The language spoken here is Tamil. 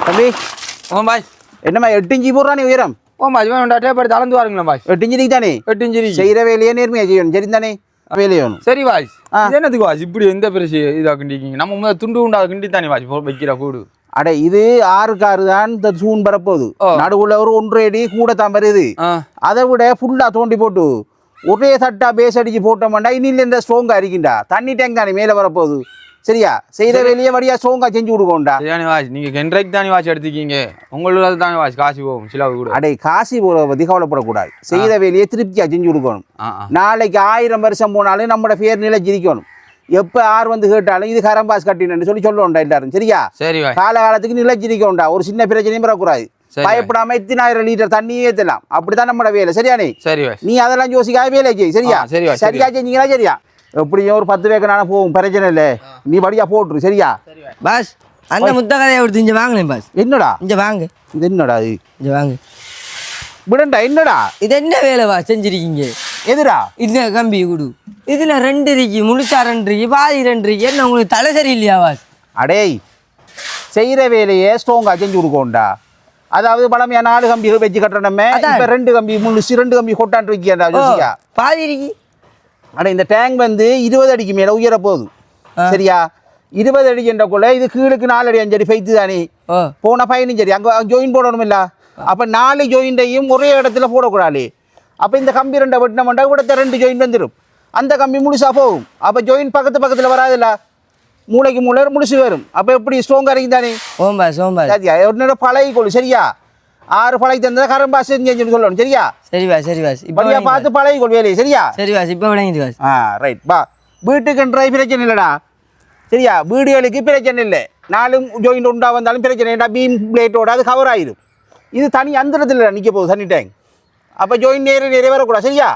தம்பி ஓ பாய் என்னம்மா 8 இன்ச்சு போடுறானே உயரம் ஓ பாய் வேணும்டா டேப்பர் தளர்ந்து வாருங்களா பாய் 8 இன்ச்சு தானே 8 இன்ச்சு செய்கிற வேலையே நேர்மையாக செய்யணும் சரி தானே வேலையணும் சரி பாய் இது என்னதுக்கு பாய் இப்படி எந்த பெருசு இதாக கிண்டிக்கிங்க நம்ம முதல்ல துண்டு உண்டா கிண்டி தானே பாய் வைக்கிற கூடு அட இது 6 தான் இந்த சூன் வரப்போகுது நடுவுல ஒரு 1.5 அடி கூட தான் வருது அதை விட ஃபுல்லா தோண்டி போட்டு ஒரே சட்டா பேஸ் அடிச்சு போட்டோம்னா இன்னில இந்த ஸ்ட்ராங்கா இருக்கின்றா தண்ணி டேங்க் தானே மேலே வரப்போகுது சரியா செய்த வேலையே வழியா ஸ்ட்ராங்கா செஞ்சு கொடுக்கோண்டா சரியான வாட்ச் நீங்க கென்ட்ரைக்கு தானே வாட்ச் எடுத்துக்கீங்க உங்களுக்கு தானே வாட்ச் காசு போகும் சிலவு கூட அடே காசி போகிறத பற்றி கவலைப்படக்கூடாது செய்த வேலையை திருப்தியாக செஞ்சு கொடுக்கணும் நாளைக்கு 1000 வருஷம் போனாலும் நம்மளோட பேர் நிலைச்சிருக்கணும் எப்போ ஆறு வந்து கேட்டாலும் இது கரம்பாஸ் கட்டினு சொல்லணும்டா எல்லாரும் சரியா சரி காலகாலத்துக்கு நிலைச்சிருக்கோண்டா ஒரு சின்ன பிரச்சனையும் வரக்கூடாது பயப்படாம 1000 லிட்டர் தண்ணியே ஏற்றலாம் அப்படிதான் நம்மளோட வேலை சரியானே சரி நீ அதெல்லாம் யோசிக்காத வேலை செய் சரியா சரியா செஞ்சீங்களா சரியா எப்படியும் ஒரு 10 வேக்கனால போகும் பிரச்சனை இல்லை நீ வழியா போட்டுரு சரியா பாஸ் அந்த முத்த கதையை எடுத்து இங்கே வாங்கினேன் பாஸ் என்னடா இங்கே வாங்க இது என்னடா இது இங்கே வாங்க விடண்டா என்னடா இது என்ன வேலை வா செஞ்சிருக்கீங்க எதுடா இந்த கம்பி கொடு இதில் 2 இருக்கு முழுசா 2 இருக்கு பாதி 2 இருக்கு என்ன உங்களுக்கு தலை சரி இல்லையா பாஸ் அடேய் செய்கிற வேலையை ஸ்ட்ராங்காக செஞ்சு கொடுக்கோண்டா அதாவது பழமையா 4 கம்பி வச்சு கட்டுறோமே இப்போ 2 கம்பி முழுசு 2 கம்பி கொட்டாண்டு வைக்கியா ஜோசியா பாதி இருக்கு அட இந்த டேங்க் வந்து 20 அடிக்கு மேலே உயர போகுது சரியா 20 அடி என்றக்குள்ள இது கீழுக்கு 4 அடி 5 அடி ஃபைத்து தானே போன 15 அடி அங்கே ஜாயின் போடணும் இல்ல அப்போ 4 ஜாயிண்டையும் ஒரே இடத்துல போடக்கூடாது அப்போ இந்த கம்பி 2 வெட்டினோம்னா கூட 2 ஜாயின் வந்துடும் அந்த கம்பி முழுசா போகும் அப்போ ஜாயின் பக்கத்தில் வராதுல்ல மூளைக்கு மூளை முழுசு வரும் அப்போ எப்படி ஸ்ட்ராங்காக இருக்கும் தானே சரியா என்னோட பழகிக்கொள்ளு சரியா 6 பழகி தந்தா கரம்பாஸ் செஞ்சு சொல்லணும் சரியா சரி பாஸ் சரி பாஸ் இப்போ பார்த்து பழகிக்கொள் வேலையை சரியா சரி பாஸ் இப்போ விளங்கிது பாஸ் ரைட் பா வீட்டுக்குன்ற பிரச்சனை இல்லைடா சரியா வீடுகளுக்கு பிரச்சனை இல்லை 4 ஜாயிண்ட் உண்டா வந்தாலும் பிரச்சனை இல்லை பீம் பிளேட்டோட அது கவர் ஆயிடும் இது தனி அந்தரத்தில் நிற்க போகுது தண்ணி டேங்க் அப்போ ஜாயிண்ட் நேரே வரக்கூடாது சரியா